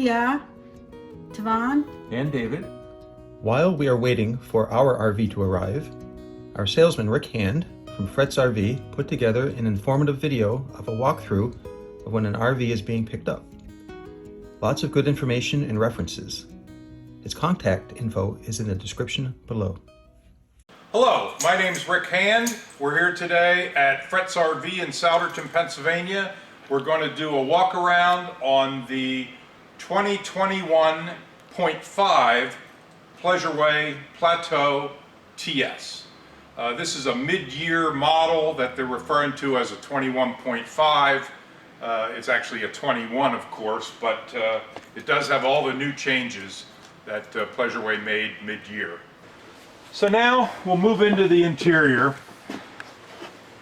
Sylvia, Tvan, and David. While we are waiting for our RV to arrive, our salesman Rick Hand from Fretz RV put together an informative video of a walkthrough of when an RV is being picked up. Lots of good information and references. His contact info is in the description below. Hello, my name is Rick Hand. We're here today at Fretz RV in Souderton, Pennsylvania. We're going to do a walk around on the 2021.5 Pleasure-Way Plateau TS. This is a mid-year model that they're referring to as a 21.5. It's actually a 21, of course, but it does have all the new changes that Pleasure-Way made mid-year. So now we'll move into the interior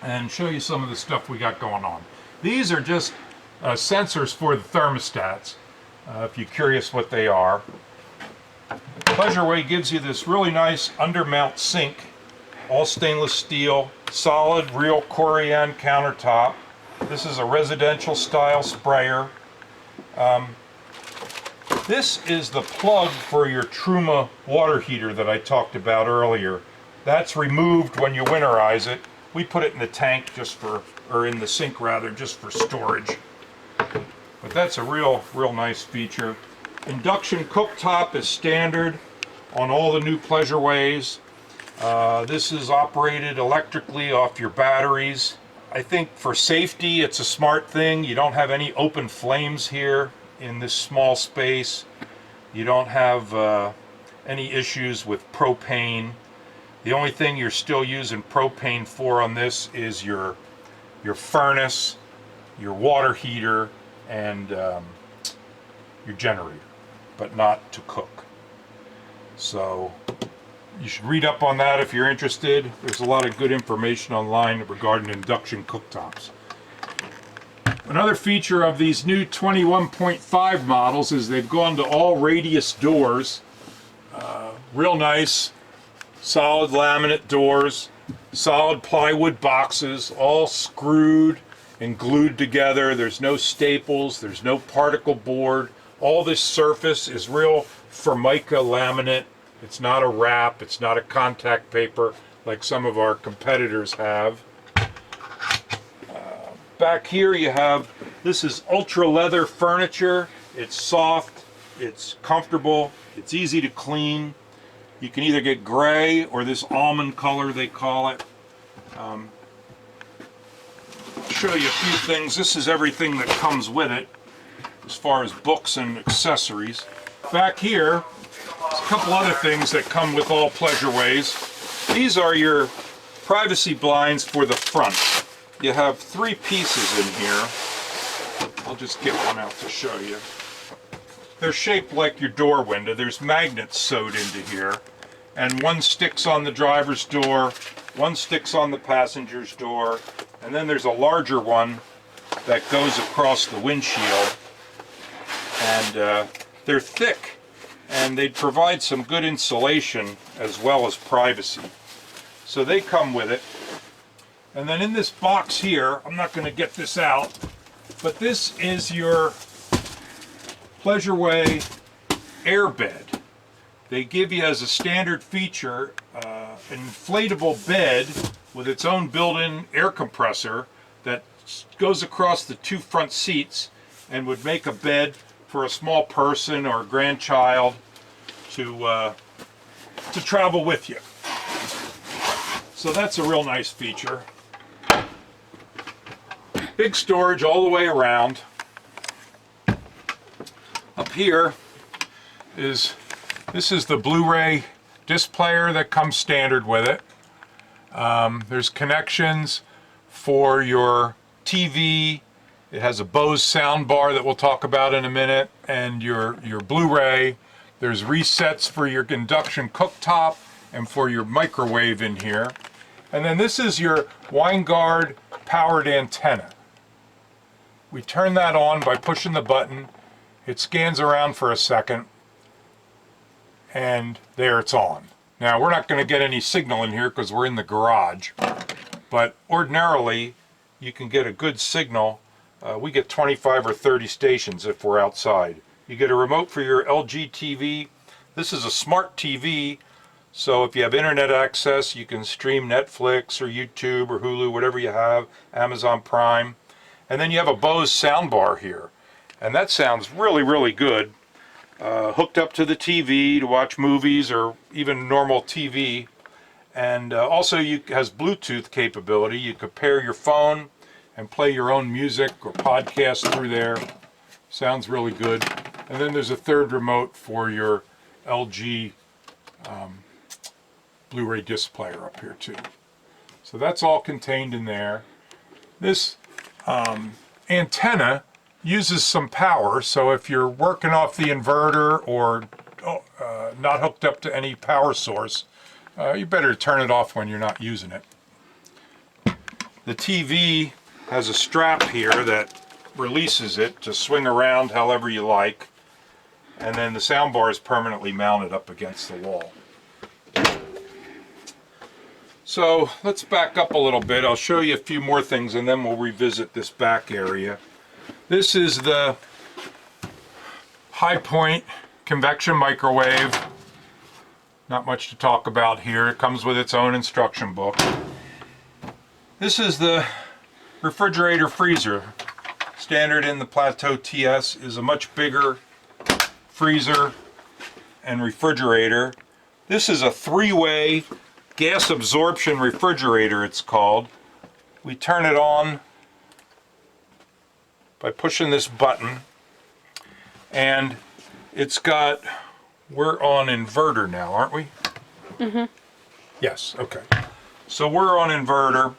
and show you some of the stuff we got going on. These are just sensors for the thermostats, if you're curious what they are. Pleasure-Way gives you this really nice undermount sink, all stainless steel, solid real Corian countertop. This is a residential style sprayer. This is the plug for your Truma water heater that I talked about earlier. That's removed when you winterize it. We put it in the tank just for, or in the sink rather, just for storage. But that's a real nice feature. Induction cooktop is standard on all the new Pleasure-Ways. This is operated electrically off your batteries. I think for safety it's a smart thing. You don't have any open flames here in this small space. You don't have any issues with propane. The only thing you're still using propane for on this is your furnace, your water heater, and your generator, but not to cook. So you should read up on that if you're interested. There's a lot of good information online regarding induction cooktops. Another feature of these new 21.5 models is they've gone to all radius doors. Real nice, solid laminate doors, solid plywood boxes, all screwed and glued together. There's no staples, there's no particle board. All this surface is real Formica laminate. It's not a wrap, it's not a contact paper like some of our competitors have. Back here you have, this is ultra leather furniture. It's soft, it's comfortable, it's easy to clean. You can either get gray or this almond color they call it. I'll show you a few things. This is everything that comes with it as far as books and accessories. Back here, there's a couple other things that come with all Pleasure-Ways. These are your privacy blinds for the front. You have 3 pieces in here. I'll just get one out to show you. They're shaped like your door window. There's magnets sewed into here. And one sticks on the driver's door, one sticks on the passenger's door, and then there's a larger one that goes across the windshield. And they're thick, and they provide some good insulation as well as privacy. So they come with it. And then in this box here, I'm not going to get this out, but this is your Pleasure-Way airbed. They give you as a standard feature an inflatable bed with its own built-in air compressor that goes across the 2 front seats and would make a bed for a small person or a grandchild to travel with you. So that's a real nice feature. Big storage all the way around. Up here is, this is the Blu-ray disc player that comes standard with it. There's connections for your TV. It has a Bose sound bar that we'll talk about in a minute, and your Blu-ray. There's resets for your induction cooktop and for your microwave in here. And then this is your Winegard powered antenna. We turn that on by pushing the button. It scans around for a second, and there it's on. Now we're not going to get any signal in here because we're in the garage, but ordinarily you can get a good signal. We get 25 or 30 stations if we're outside. You get a remote for your LG TV. This is a smart TV, so if you have internet access, you can stream Netflix or YouTube or Hulu, whatever you have, Amazon Prime. And then you have a Bose soundbar here, and that sounds really, really good. Hooked up to the TV to watch movies or even normal TV. And also has Bluetooth capability. You could pair your phone and play your own music or podcast through there. Sounds really good. And then there's a third remote for your LG Blu-ray disc player up here too. So that's all contained in there. This antenna uses some power, so if you're working off the inverter or not hooked up to any power source, you better turn it off when you're not using it. The TV has a strap here that releases it to swing around however you like, and then the soundbar is permanently mounted up against the wall. So let's back up a little bit. I'll show you a few more things and then we'll revisit this back area. This is the High Point convection microwave. Not much to talk about here. It comes with its own instruction book. This is the refrigerator freezer. Standard in the Plateau TS is a much bigger freezer and refrigerator. This is a three-way gas absorption refrigerator, it's called. We turn it on by pushing this button, and it's got, we're on inverter now, aren't we? Mm-hmm. Yes, okay. So we're on inverter.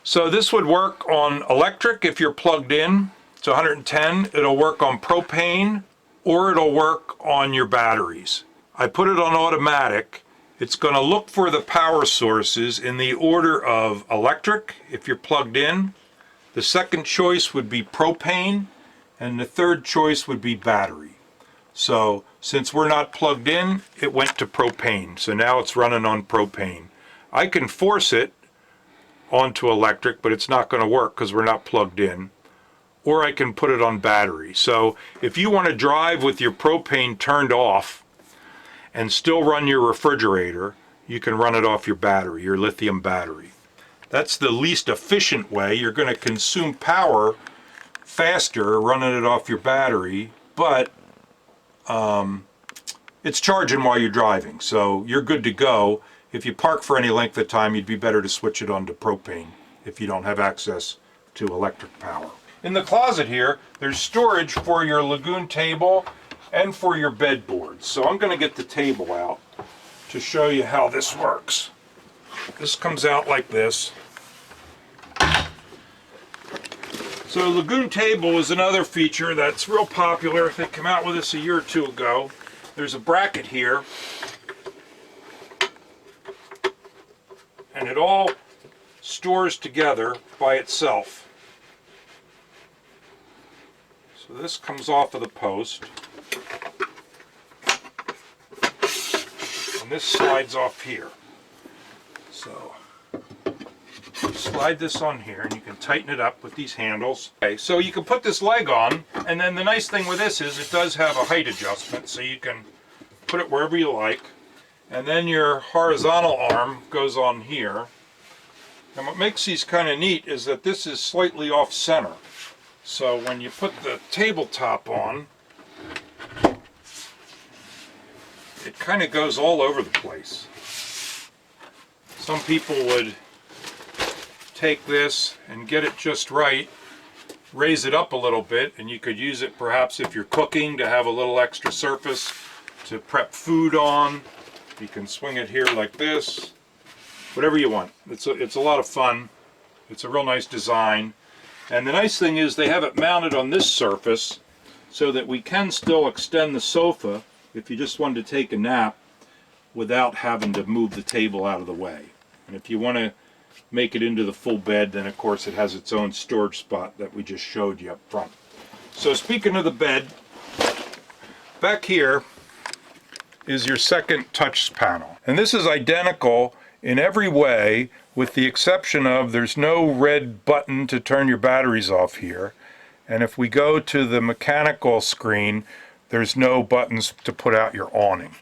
So this would work on electric if you're plugged in. It's 110. It'll work on propane, or it'll work on your batteries. I put it on automatic. It's going to look for the power sources in the order of electric if you're plugged in. The second choice would be propane, and the third choice would be battery. So since we're not plugged in, it went to propane. So now it's running on propane. I can force it onto electric, but it's not going to work because we're not plugged in. Or I can put it on battery. So if you want to drive with your propane turned off and still run your refrigerator, you can run it off your battery, your lithium battery. That's the least efficient way. You're going to consume power faster running it off your battery, but it's charging while you're driving, so you're good to go. If you park for any length of time, you'd be better to switch it on to propane if you don't have access to electric power. In the closet here, there's storage for your Lagoon table and for your bed boards. So I'm going to get the table out to show you how this works. This comes out like this. So Lagoon table is another feature that's real popular. They came out with this a year or two ago. There's a bracket here, and it all stores together by itself. So this comes off of the post, and this slides off here. So slide this on here and you can tighten it up with these handles. Okay, so you can put this leg on, and then the nice thing with this is it does have a height adjustment, so you can put it wherever you like. And then your horizontal arm goes on here. And what makes these kind of neat is that this is slightly off center. So when you put the tabletop on, it kind of goes all over the place. Some people would take this and get it just right, raise it up a little bit, and you could use it perhaps if you're cooking to have a little extra surface to prep food on. You can swing it here like this, whatever you want. It's a lot of fun. It's a real nice design. And the nice thing is they have it mounted on this surface so that we can still extend the sofa if you just wanted to take a nap without having to move the table out of the way. And if you want to make it into the full bed, then of course it has its own storage spot that we just showed you up front. So speaking of the bed, back here is your second touch panel. And this is identical in every way, with the exception of there's no red button to turn your batteries off here. And if we go to the mechanical screen, There's no buttons to put out your awning.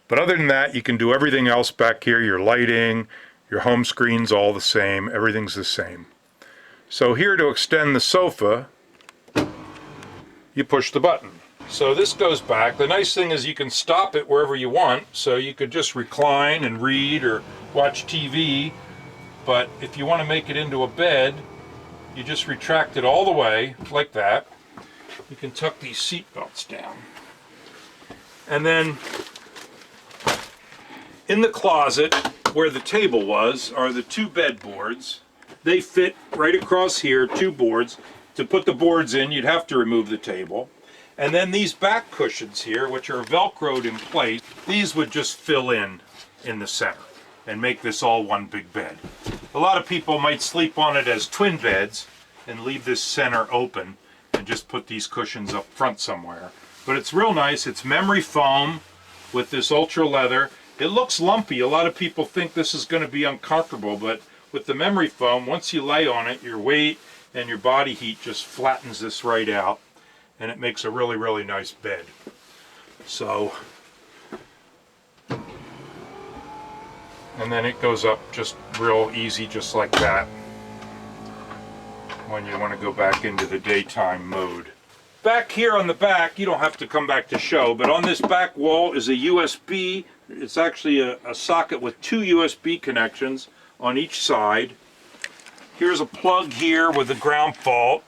But other than that, you can do everything else back here. Your lighting, your home screen's all the same. Everything's the same. So here to extend the sofa, you push the button. So this goes back. The nice thing is you can stop it wherever you want. So you could just recline and read or watch TV. But if you want to make it into a bed, you just retract it all the way like that. You can tuck these seat belts down. And then in the closet where the table was are the two bed boards. They fit right across here, two boards. To put the boards in, you'd have to remove the table. And then these back cushions here, which are velcroed in place, these would just fill in the center and make this all one big bed. A lot of people might sleep on it as twin beds and leave this center open and just put these cushions up front somewhere. But it's real nice. It's memory foam with this ultra leather. It looks lumpy. A lot of people think this is going to be uncomfortable, but with the memory foam, once you lay on it, your weight and your body heat just flattens this right out, and it makes a really, really nice bed. So, and then it goes up just real easy, just like that, when you want to go back into the daytime mode. Back here on the back, you don't have to come back to show, but on this back wall is a USB. It's actually a socket with two USB connections on each side. Here's a plug here with a ground fault.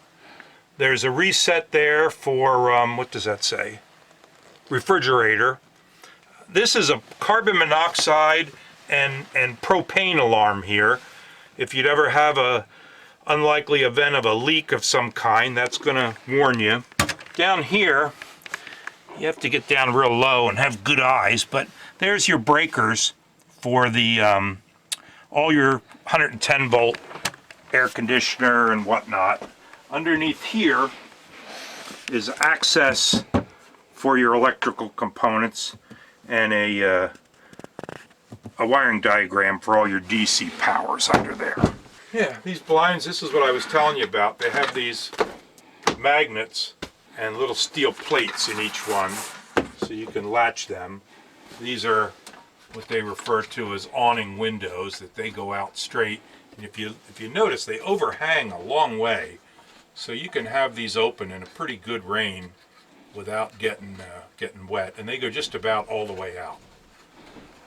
There's a reset there for, what does that say? Refrigerator. This is a carbon monoxide and propane alarm here. If you'd ever have a unlikely event of a leak of some kind, that's going to warn you. Down here, you have to get down real low and have good eyes, but there's your breakers for the all your 110 volt air conditioner and whatnot. Underneath here is access for your electrical components and a wiring diagram for all your DC powers under there. Yeah, these blinds, this is what I was telling you about. They have these magnets and little steel plates in each one, so you can latch them. These are what they refer to as awning windows, that they go out straight. And if you notice, they overhang a long way, so you can have these open in a pretty good rain without getting wet, and they go just about all the way out.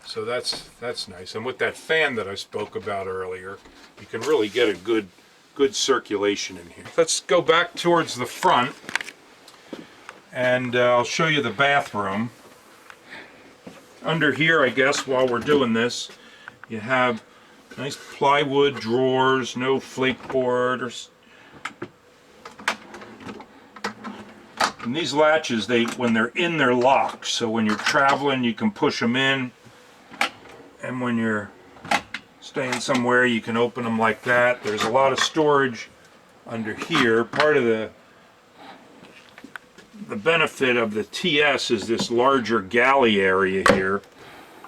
So that's nice. And with that fan that I spoke about earlier, you can really get a good circulation in here. Let's go back towards the front, and I'll show you the bathroom. Under here, I guess, while we're doing this, you have nice plywood drawers, no flake board. And these latches, when they're in, they're locked. So when you're traveling, you can push them in. And when you're staying somewhere, you can open them like that. There's a lot of storage under here. Part of the benefit of the TS is this larger galley area here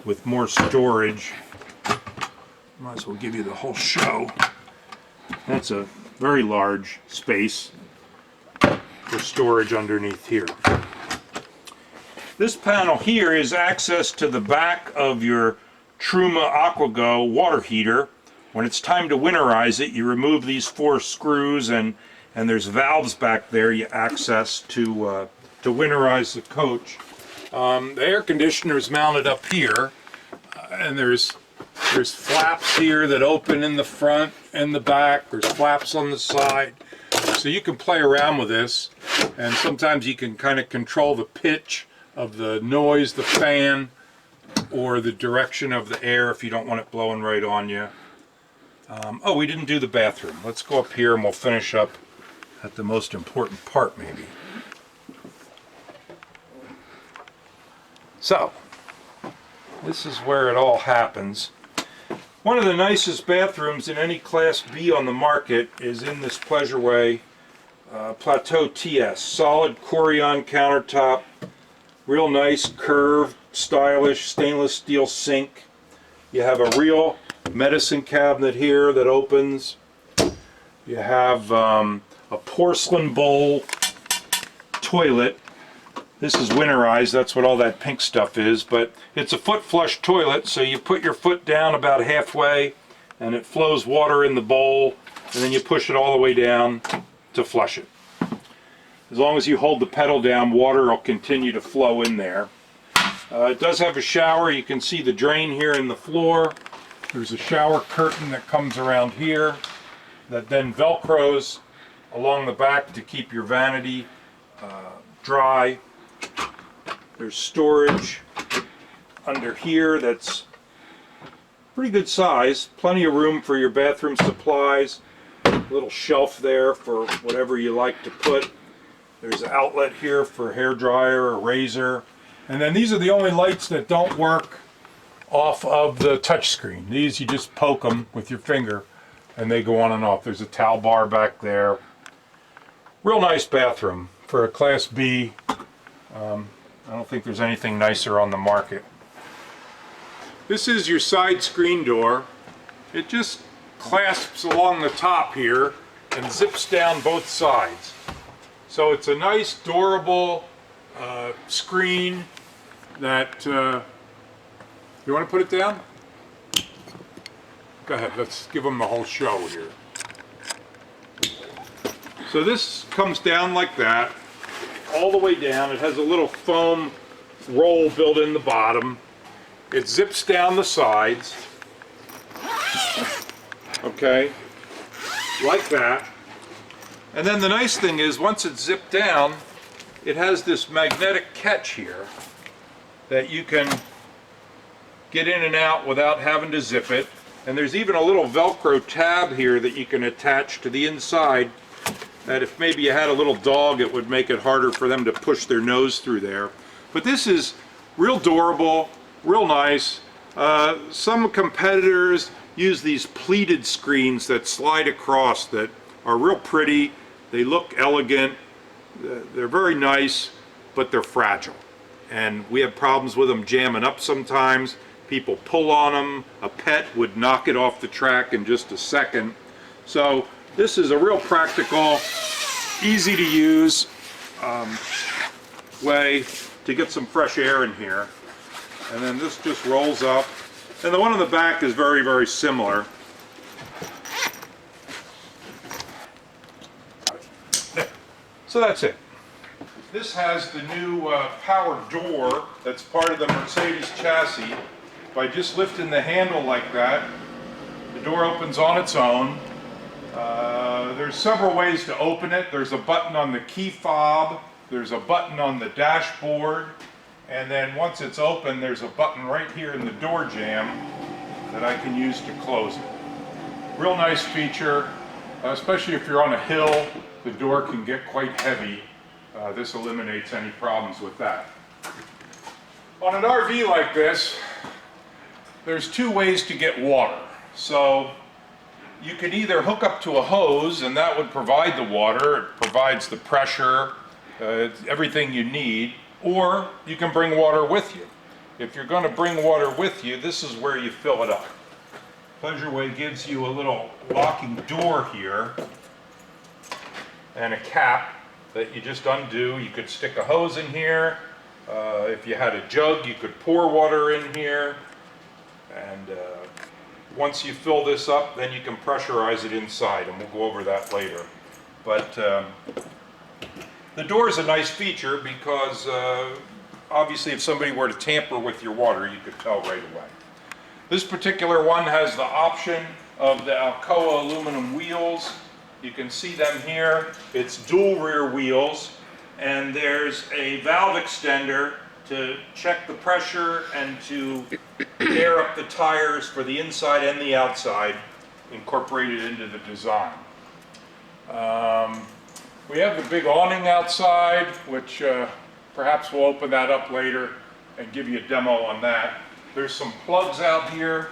with more storage. Might as well give you the whole show. That's a very large space for storage underneath here. This panel here is access to the back of your Truma AquaGo water heater. When it's time to winterize it, you remove these 4 screws, and there's valves back there you access to winterize the coach. The air conditioner is mounted up here, and there's flaps here that open in the front and the back. There's flaps on the side, so you can play around with this, and sometimes you can kind of control the pitch of the noise, the fan, or the direction of the air if you don't want it blowing right on you. Oh, we didn't do the bathroom. Let's go up here and we'll finish up at the most important part, maybe. So, this is where it all happens. One of the nicest bathrooms in any Class B on the market is in this Pleasure-Way Plateau TS. Solid Corian countertop, real nice, curved, stylish stainless steel sink. You have a real medicine cabinet here that opens. You have a porcelain bowl toilet This is winterized, that's what all that pink stuff is, but it's a foot flush toilet, so you put your foot down about halfway and it flows water in the bowl, and then you push it all the way down to flush it. As long as you hold the pedal down, water will continue to flow in there. It does have a shower. You can see the drain here in the floor. There's a shower curtain that comes around here that then velcros along the back to keep your vanity dry. There's storage under here that's pretty good size. Plenty of room for your bathroom supplies. A little shelf there for whatever you like to put. There's an outlet here for a hair dryer, a razor. And then these are the only lights that don't work off of the touchscreen. These you just poke them with your finger and they go on and off. There's a towel bar back there. Real nice bathroom for a Class B. I don't think there's anything nicer on the market. This is your side screen door. It just clasps along the top here and zips down both sides. So it's a nice, durable screen that, you want to put it down? Go ahead, let's give them the whole show here. So this comes down like that, all the way down. It has a little foam roll built in the bottom. It zips down the sides, okay, like that. And then the nice thing is, once it's zipped down, it has this magnetic catch here that you can get in and out without having to zip it. And there's even a little Velcro tab here that you can attach to the inside, that if maybe you had a little dog, it would make it harder for them to push their nose through there. But this is real durable, real nice. Some competitors use these pleated screens that slide across that are real pretty. They look elegant. They're very nice, but they're fragile. And we have problems with them jamming up sometimes. People pull on them. A pet would knock it off the track in just a second. So this is a real practical, easy to use way to get some fresh air in here. And then this just rolls up. And the one on the back is very, very similar. There. So that's it. This has the new power door that's part of the Mercedes chassis. By just lifting the handle like that, the door opens on its own. There's several ways to open it. There's a button on the key fob, there's a button on the dashboard, and then once it's open, there's a button right here in the door jamb that I can use to close it. Real nice feature, especially if you're on a hill, the door can get quite heavy. This eliminates any problems with that. On an RV like this, there's two ways to get water. So you could either hook up to a hose and that would provide the water, it provides the pressure, everything you need, or you can bring water with you. If you're going to bring water with you, this is where you fill it up. Pleasure-Way gives you a little locking door here and a cap that you just undo. You could stick a hose in here. If you had a jug, you could pour water in here. And once you fill this up, then you can pressurize it inside, and we'll go over that later. But the door is a nice feature because obviously if somebody were to tamper with your water, you could tell right away. This particular one has the option of the Alcoa aluminum wheels. You can see them here. It's dual rear wheels, and there's a valve extender to check the pressure and to air up the tires for the inside and the outside, incorporated into the design. We have the big awning outside, which perhaps we'll open that up later and give you a demo on that. There's some plugs out here,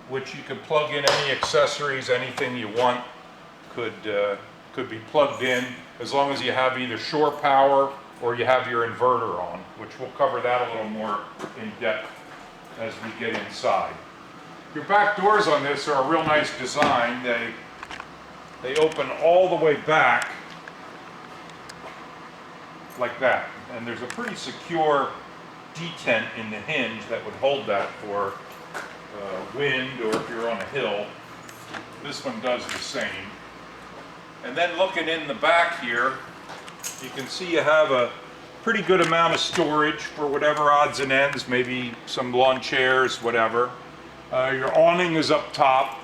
which you can plug in any accessories, anything you want could be plugged in, as long as you have either shore power or you have your inverter on, which we'll cover that a little more in depth as we get inside. Your back doors on this are a real nice design. They open all the way back like that. and there's a pretty secure detent in the hinge that would hold that for wind, or if you're on a hill. This one does the same. And then looking in the back here, you can see you have a pretty good amount of storage for whatever odds and ends, maybe some lawn chairs, whatever. Your awning is up top.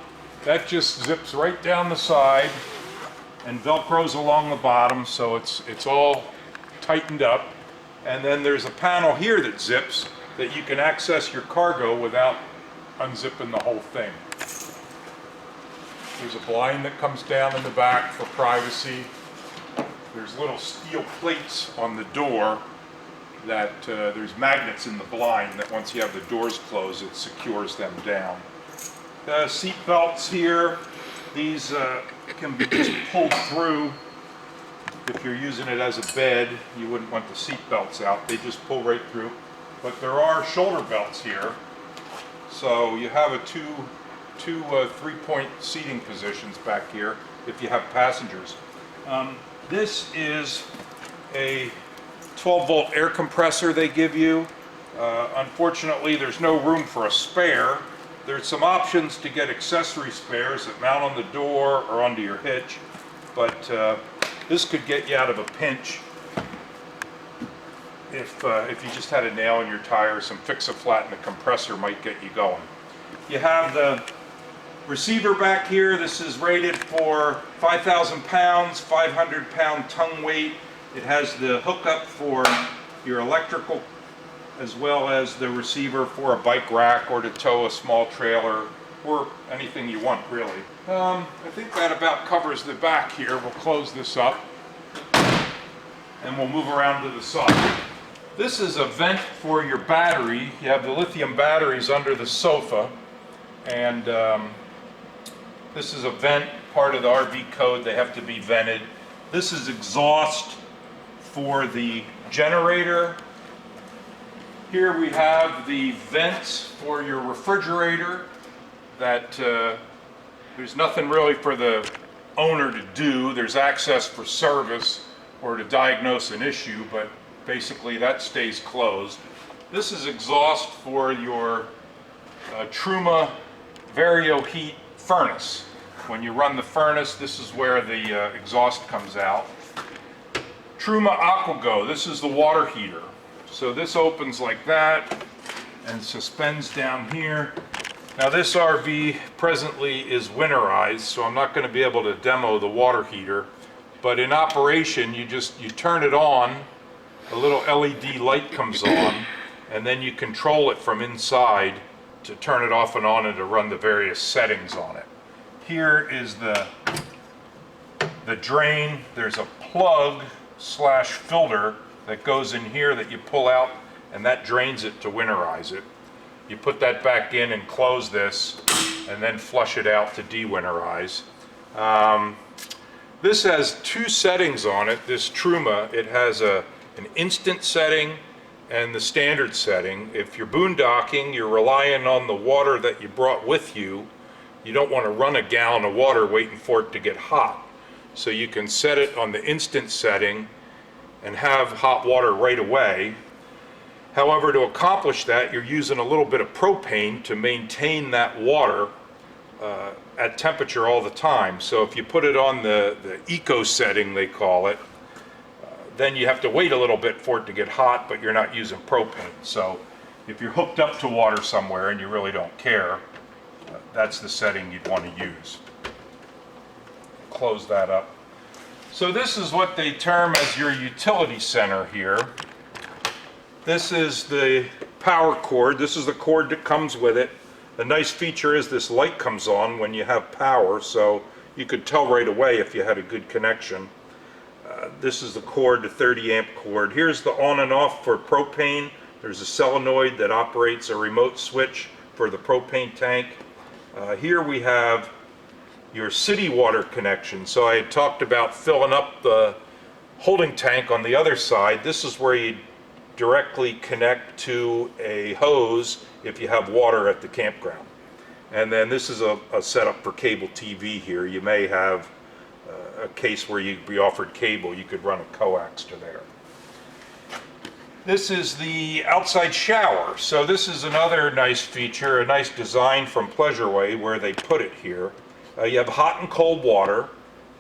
That just zips right down the side and velcros along the bottom, so it's all tightened up. And then there's a panel here that zips that you can access your cargo without unzipping the whole thing. There's a blind that comes down in the back for privacy. There's little steel plates on the door that there's magnets in the blind that once you have the doors closed, it secures them down. The seat belts here, these can be just pulled through. If you're using it as a bed, you wouldn't want the seat belts out. They just pull right through. But there are shoulder belts here. So you have a two 3-point seating positions back here if you have passengers. This is a 12-volt air compressor they give you. Unfortunately, there's no room for a spare. There's some options to get accessory spares that mount on the door or onto your hitch, but this could get you out of a pinch if you just had a nail in your tire. Some fix-a-flat in the compressor might get you going. You have the receiver back here. This is rated for 5,000 pounds, 500-pound tongue weight. It has the hookup for your electrical as well as the receiver for a bike rack or to tow a small trailer or anything you want, really. I think that about covers the back here. We'll close this up and we'll move around to the side. This is a vent for your battery. You have the lithium batteries under the sofa, and this is a vent, part of the RV code. They have to be vented. This is exhaust for the generator. Here we have the vents for your refrigerator that there's nothing really for the owner to do. There's access for service or to diagnose an issue, but basically that stays closed. This is exhaust for your Truma Vario heat furnace. When you run the furnace, this is where the exhaust comes out. Truma AquaGo, this is the water heater. So this opens like that and suspends down here. Now this RV presently is winterized, so I'm not going to be able to demo the water heater, but in operation you turn it on, a little LED light comes on, and then you control it from inside to turn it off and on and to run the various settings on it. Here is the drain. There's a plug / filter that goes in here that you pull out, and that drains it to winterize it. You put that back in and close this and then flush it out to de-winterize. This has 2 settings on it, this Truma. It has an instant setting and the standard setting. If you're boondocking, you're relying on the water that you brought with you. You don't want to run a gallon of water waiting for it to get hot. So you can set it on the instant setting and have hot water right away. However, to accomplish that, you're using a little bit of propane to maintain that water at temperature all the time. So if you put it on the eco setting, they call it, then you have to wait a little bit for it to get hot, but you're not using propane. So if you're hooked up to water somewhere and you really don't care, that's the setting you'd want to use. Close that up. So this is what they term as your utility center here. This is the power cord. This is the cord that comes with it. The nice feature is this light comes on when you have power, so you could tell right away if you had a good connection. This is the cord, the 30 amp cord. Here's the on and off for propane. There's a solenoid that operates a remote switch for the propane tank. Here we have your city water connection. So I had talked about filling up the holding tank on the other side. This is where you directly connect to a hose if you have water at the campground. And then this is a setup for cable TV here. You may have a case where you'd be offered cable. You could run a coax to there. This is the outside shower. So this is another nice feature, a nice design from Pleasure-Way where they put it here. You have hot and cold water.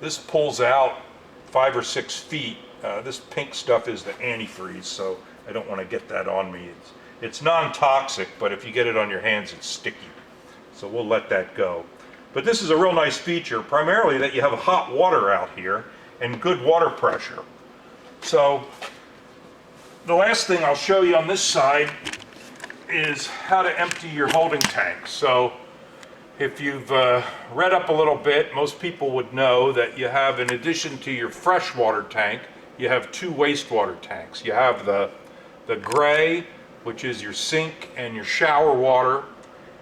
This pulls out 5 or 6 feet. This pink stuff is the antifreeze, so I don't want to get that on me. It's non-toxic, but if you get it on your hands, it's sticky. So we'll let that go. But this is a real nice feature, primarily that you have hot water out here and good water pressure. So the last thing I'll show you on this side is how to empty your holding tank. So if you've read up a little bit, most people would know that you have, in addition to your freshwater tank, you have 2 wastewater tanks. You have the gray, which is your sink and your shower water,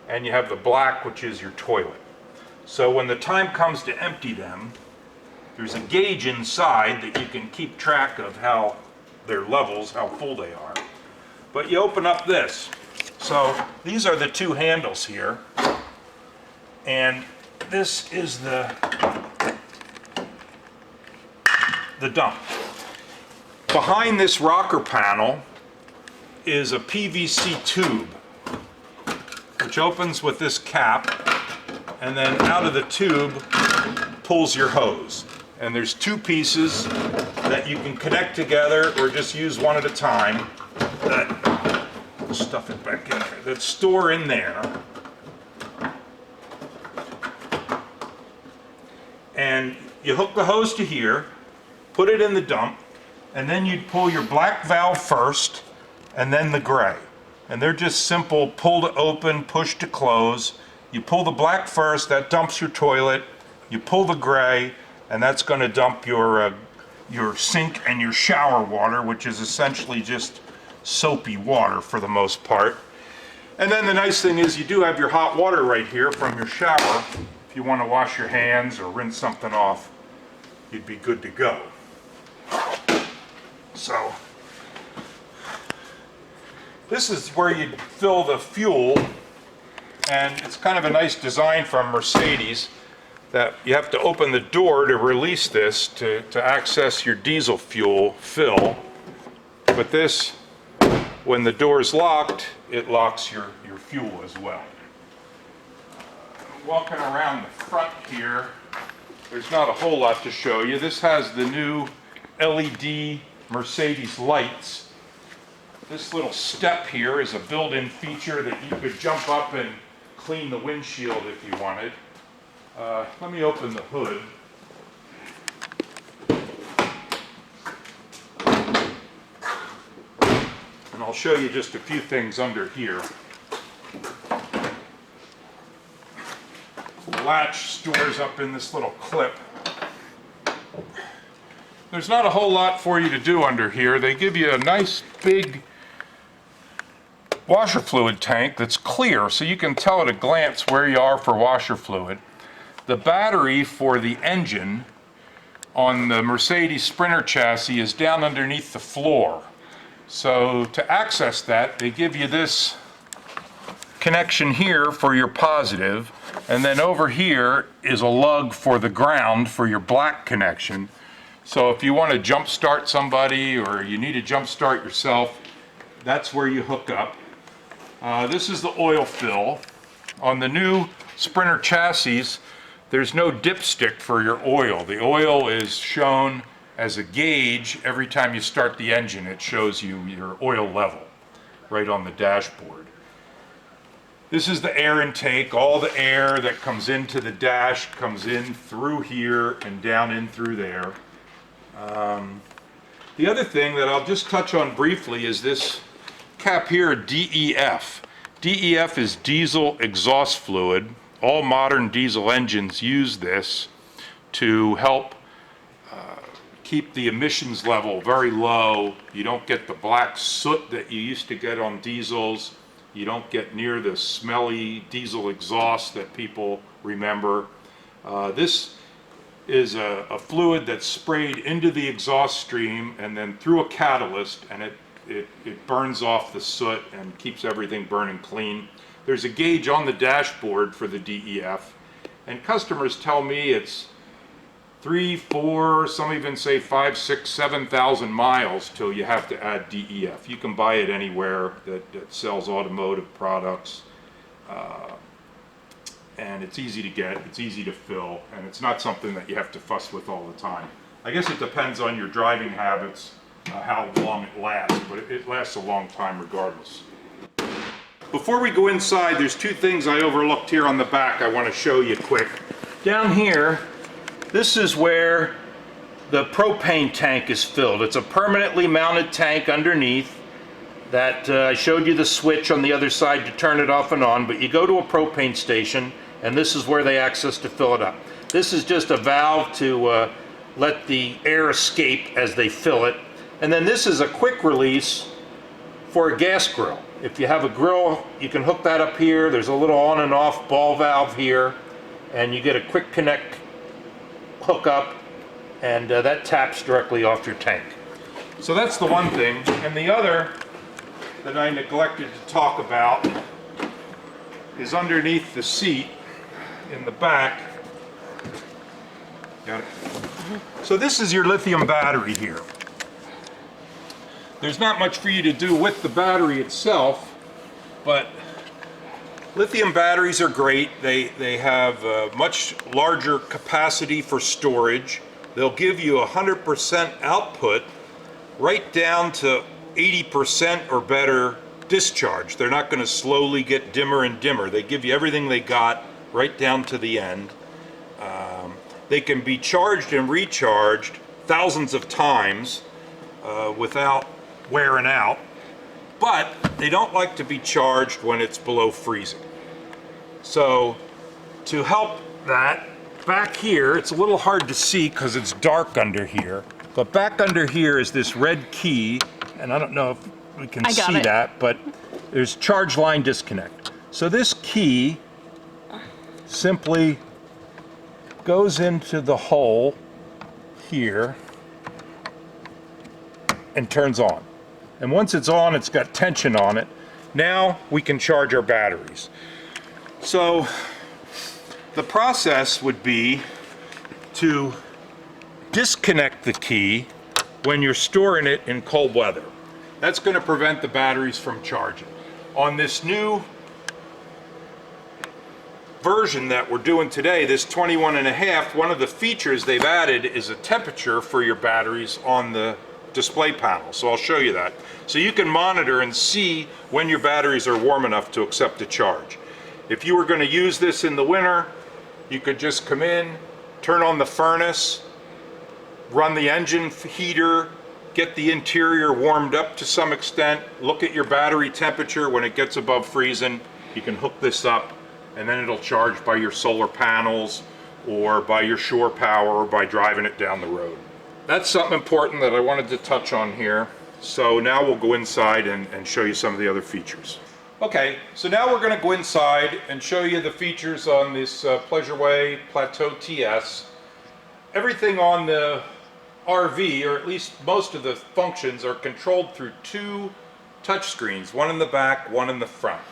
and you have the black, which is your toilet. So when the time comes to empty them, there's a gauge inside that you can keep track of how their levels, how full they are. But you open up this. So these are the 2 handles here. And this is the dump. Behind this rocker panel is a PVC tube, which opens with this cap, and then out of the tube pulls your hose. And there's 2 pieces that you can connect together or just use one at a time that, stuff it back in there, that store in there. And you hook the hose to here, put it in the dump, and then you'd pull your black valve first and then the gray. And they're just simple pull to open, push to close. You pull the black first, that dumps your toilet. You pull the gray, and that's going to dump your sink and your shower water, which is essentially just soapy water for the most part. And then the nice thing is you do have your hot water right here from your shower. If you want to wash your hands or rinse something off, you'd be good to go. So this is where you fill the fuel, and it's kind of a nice design from Mercedes that you have to open the door to release this to access your diesel fuel fill. But this, when the door is locked, it locks your fuel as well. Walking around the front here, there's not a whole lot to show you. This has the new LED Mercedes lights. This little step here is a built-in feature that you could jump up and clean the windshield if you wanted. Let me open the hood. And I'll show you just a few things under here. The latch stores up in this little clip. There's not a whole lot for you to do under here. They give you a nice big washer fluid tank that's clear, so you can tell at a glance where you are for washer fluid. The battery for the engine on the Mercedes Sprinter chassis is down underneath the floor. So to access that, they give you this connection here for your positive, and then over here is a lug for the ground for your black connection. So if you want to jump start somebody or you need to jump start yourself, that's where you hook up. This is the oil fill. On the new Sprinter chassis, there's no dipstick for your oil. The oil is shown as a gauge. Every time you start the engine, it shows you your oil level right on the dashboard. This is the air intake. All the air that comes into the dash comes in through here and down in through there. The other thing that I'll just touch on briefly is this cap here, DEF. DEF is diesel exhaust fluid. All modern diesel engines use this to help keep the emissions level very low. You don't get the black soot that you used to get on diesels. You don't get near the smelly diesel exhaust that people remember. This is a fluid that's sprayed into the exhaust stream and then through a catalyst, and it burns off the soot and keeps everything burning clean. There's a gauge on the dashboard for the DEF, and customers tell me it's 3, 4, some even say 5, 6, 7,000 miles till you have to add DEF. You can buy it anywhere that sells automotive products. And it's easy to get, it's easy to fill, and it's not something that you have to fuss with all the time. I guess it depends on your driving habits, how long it lasts, but it lasts a long time regardless. Before we go inside, there's two things I overlooked here on the back I want to show you quick. Down here, this is where the propane tank is filled. It's a permanently mounted tank underneath that I showed you the switch on the other side to turn it off and on, but you go to a propane station and this is where they access to fill it up. This is just a valve to let the air escape as they fill it. And then this is a quick release for a gas grill. If you have a grill, you can hook that up here. There's a little on and off ball valve here, and you get a quick connect hook up, and that taps directly off your tank. So that's the one thing. And the other that I neglected to talk about is underneath the seat in the back. Got it? So this is your lithium battery here. There's not much for you to do with the battery itself, but lithium batteries are great. They have a much larger capacity for storage. They'll give you 100% output right down to 80% or better discharge. They're not going to slowly get dimmer and dimmer. They give you everything they got right down to the end. They can be charged and recharged thousands of times without wearing out, but they don't like to be charged when it's below freezing. So to help that, back here, it's a little hard to see because it's dark under here, but back under here is this red key, and I don't know if we can see that, but there's charge line disconnect. So this key simply goes into the hole here and turns on. And once it's on, it's got tension on it. Now we can charge our batteries. So the process would be to disconnect the key when you're storing it in cold weather. That's going to prevent the batteries from charging. On this new version that we're doing today, this 21.5, one of the features they've added is a temperature for your batteries on the display panel. So I'll show you that. So you can monitor and see when your batteries are warm enough to accept a charge. If you were going to use this in the winter, you could just come in, turn on the furnace, run the engine heater, get the interior warmed up to some extent, look at your battery temperature. When it gets above freezing, you can hook this up, and then it'll charge by your solar panels or by your shore power or by driving it down the road. That's something important that I wanted to touch on here. So now we'll go inside and show you some of the other features. Okay, so now we're going to go inside and show you the features on this Pleasure-Way Plateau TS. Everything on the RV, or at least most of the functions, are controlled through two touch screens, one in the back, one in the front.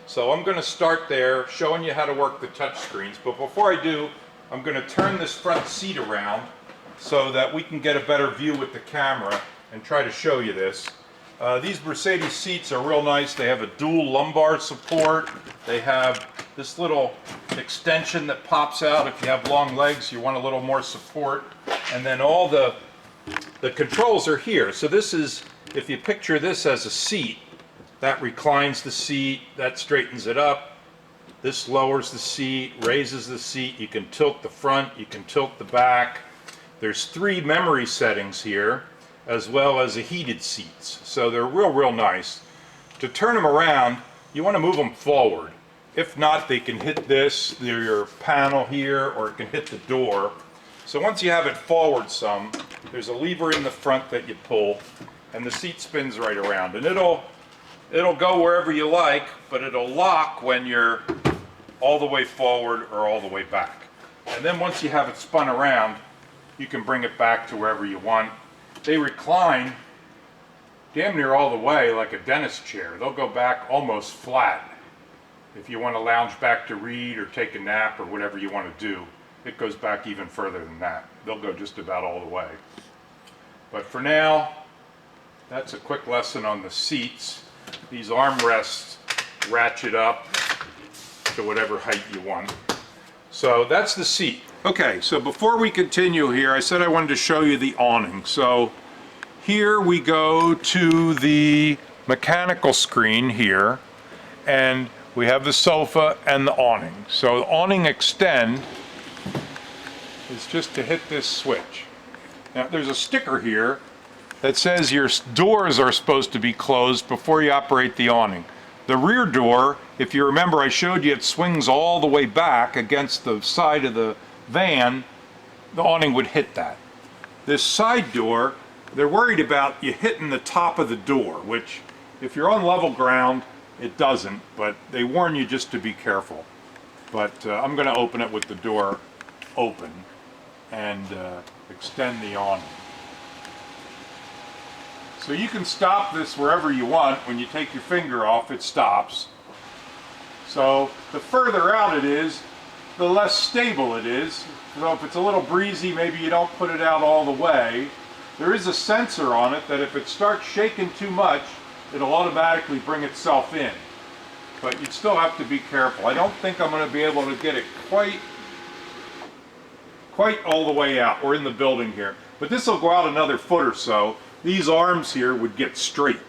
So I'm going to start there showing you how to work the touch screens, but before I do, I'm going to turn this front seat around so that we can get a better view with the camera and try to show you this. These Mercedes seats are real nice. They have a dual lumbar support. They have this little extension that pops out. If you have long legs, you want a little more support. And then all the controls are here. So this is, if you picture this as a seat, that reclines the seat, that straightens it up. This lowers the seat, raises the seat. You can tilt the front, you can tilt the back. There's 3 memory settings here, as well as a heated seats. So they're real nice. To turn them around, you want to move them forward. If not, they can hit this, your panel here, or it can hit the door. So once you have it forward some, there's a lever in the front that you pull, and the seat spins right around. And it'll go wherever you like, but it'll lock when you're all the way forward or all the way back. And then once you have it spun around, you can bring it back to wherever you want. They recline damn near all the way like a dentist chair. They'll go back almost flat if you want to lounge back to read or take a nap or whatever you want to do. it goes back even further than that. They'll go just about all the way. But for now, that's a quick lesson on the seats. These armrests ratchet up to whatever height you want. So that's the seat. Okay, so before we continue here, I said I wanted to show you the awning. So here we go to the mechanical screen here, and we have the sofa and the awning. So the awning extend is just to hit this switch. Now there's a sticker here that says your doors are supposed to be closed before you operate the awning. The rear door, if you remember, I showed you it swings all the way back against the side of the van. The awning would hit that. This side door, they're worried about you hitting the top of the door, which if you're on level ground, it doesn't, but they warn you just to be careful. But I'm going to open it with the door open and extend the awning. So you can stop this wherever you want. When you take your finger off, it stops. So the further out it is, the less stable it is. So if it's a little breezy, maybe you don't put it out all the way. There is a sensor on it that if it starts shaking too much, it'll automatically bring itself in. But you'd still have to be careful. I don't think I'm going to be able to get it quite all the way out. We're in the building here. But this will go out another foot or so. These arms here would get straight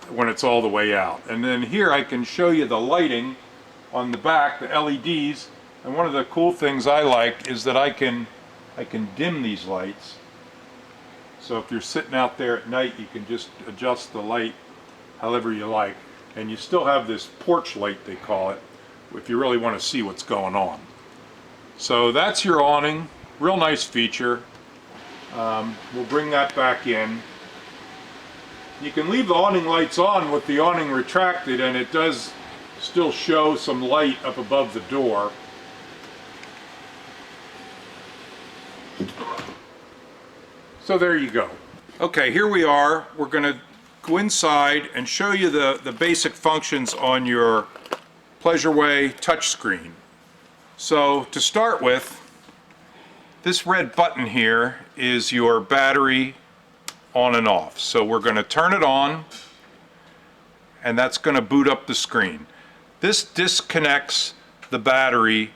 when it's all the way out. And then here I can show you the lighting on the back, the LEDs. And one of the cool things I like is that I can dim these lights. So if you're sitting out there at night, you can just adjust the light however you like. And you still have this porch light, they call it, if you really want to see what's going on. So that's your awning. Real nice feature. We'll bring that back in. You can leave the awning lights on with the awning retracted, and it does still show some light up above the door. So there you go. Okay, here we are. We're going to go inside and show you the basic functions on your Pleasure-Way touchscreen. So to start with, this red button here is your battery on and off. So we're going to turn it on, and that's going to boot up the screen. This disconnects the battery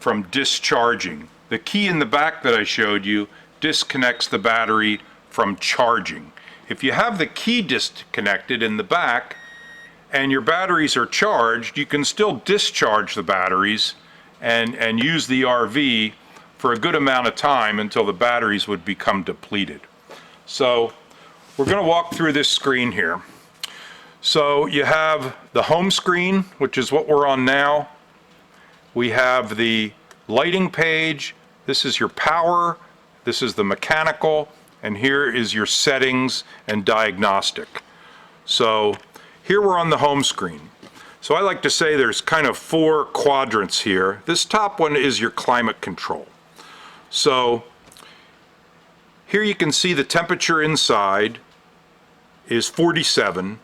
from discharging. The key in the back that I showed you disconnects the battery from charging. If you have the key disconnected in the back and your batteries are charged, you can still discharge the batteries and use the RV for a good amount of time until the batteries would become depleted. So we're going to walk through this screen here. So you have the home screen, which is what we're on now. We have the lighting page. This is your power. This is the mechanical. And here is your settings and diagnostic. So here we're on the home screen. So I like to say there's kind of 4 quadrants here. This top one is your climate control. So here you can see the temperature inside is 47.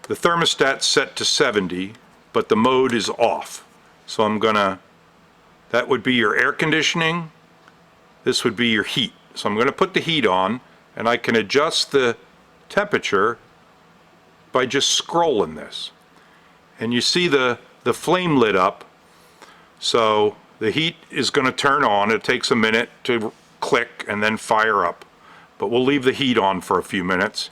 The thermostat's set to 70, but the mode is off. So that would be your air conditioning. This would be your heat. So I'm going to put the heat on, and I can adjust the temperature by just scrolling this. And you see the flame lit up. So the heat is going to turn on. It takes a minute to click and then fire up. But we'll leave the heat on for a few minutes.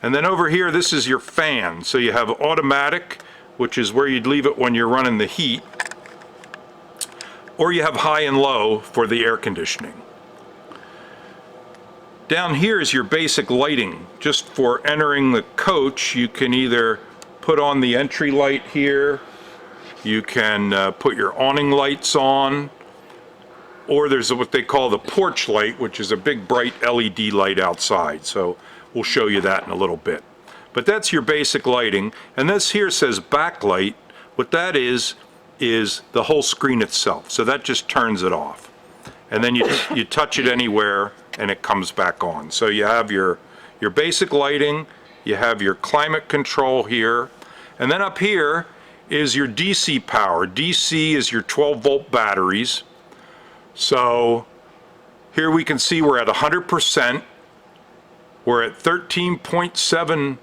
And then over here, this is your fan. So you have automatic, which is where you'd leave it when you're running the heat. Or you have high and low for the air conditioning. Down here is your basic lighting. Just for entering the coach, you can either put on the entry light here, you can put your awning lights on, or there's what they call the porch light, which is a big bright LED light outside. So we'll show you that in a little bit. But that's your basic lighting. And this here says backlight. What that is the whole screen itself. So that just turns it off. And then you touch it anywhere and it comes back on. So you have your basic lighting, you have your climate control here, and then up here is your DC power. DC is your 12-volt batteries. So here we can see we're at 100%. We're at 13.7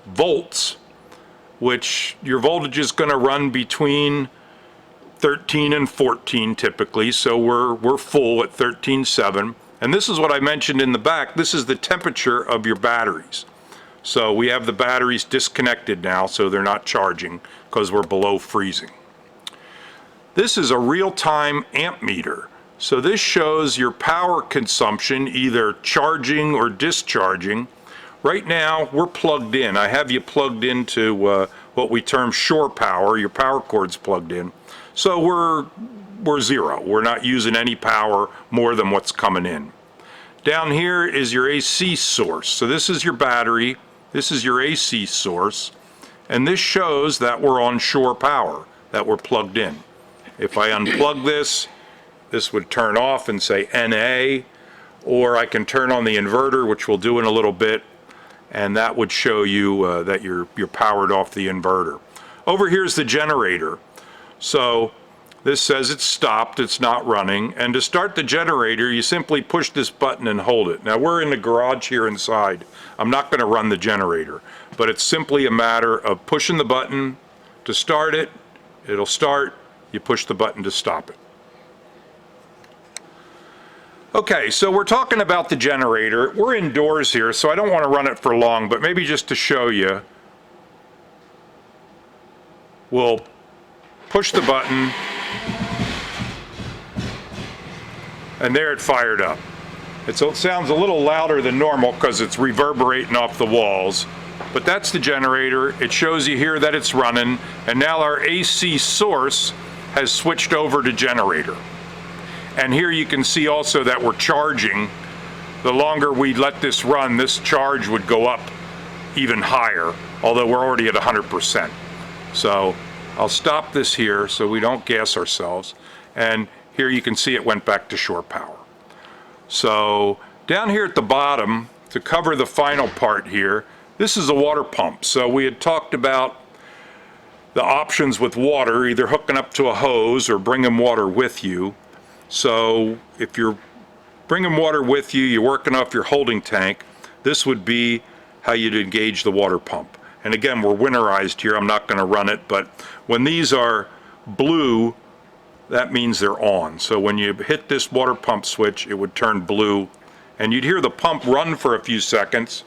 volts, which your voltage is going to run between 13 and 14 typically, so we're full at 13.7. And this is what I mentioned in the back. This is the temperature of your batteries. So we have the batteries disconnected now, so they're not charging because we're below freezing. This is a real-time amp meter. So this shows your power consumption, either charging or discharging. Right now, we're plugged in. I have you plugged into what we term shore power. Your power cord's plugged in. So we're zero. We're not using any power more than what's coming in. Down here is your AC source. So this is your battery. This is your AC source. And this shows that we're on shore power, that we're plugged in. If I unplug this, this would turn off and say NA, or I can turn on the inverter, which we'll do in a little bit, and that would show you that you're powered off the inverter. Over here's the generator. So this says it's stopped, it's not running, and to start the generator, you simply push this button and hold it. Now we're in the garage here inside. I'm not going to run the generator, but it's simply a matter of pushing the button to start it. It'll start, you push the button to stop it. Okay, so we're talking about the generator. We're indoors here, so I don't want to run it for long, but maybe just to show you, we'll push the button, and there it fired up. It sounds a little louder than normal because it's reverberating off the walls, but that's the generator. It shows you here that it's running, and now our AC source has switched over to generator. And here you can see also that we're charging. The longer we let this run, this charge would go up even higher, although we're already at 100%. So I'll stop this here so we don't gas ourselves. And here you can see it went back to shore power. So down here at the bottom, to cover the final part here, this is a water pump. So we had talked about the options with water, either hooking up to a hose or bringing water with you. So if you're bringing water with you, you're working off your holding tank, this would be how you'd engage the water pump. And again, we're winterized here, I'm not going to run it, but when these are blue, that means they're on. So when you hit this water pump switch, it would turn blue, and you'd hear the pump run for a few seconds,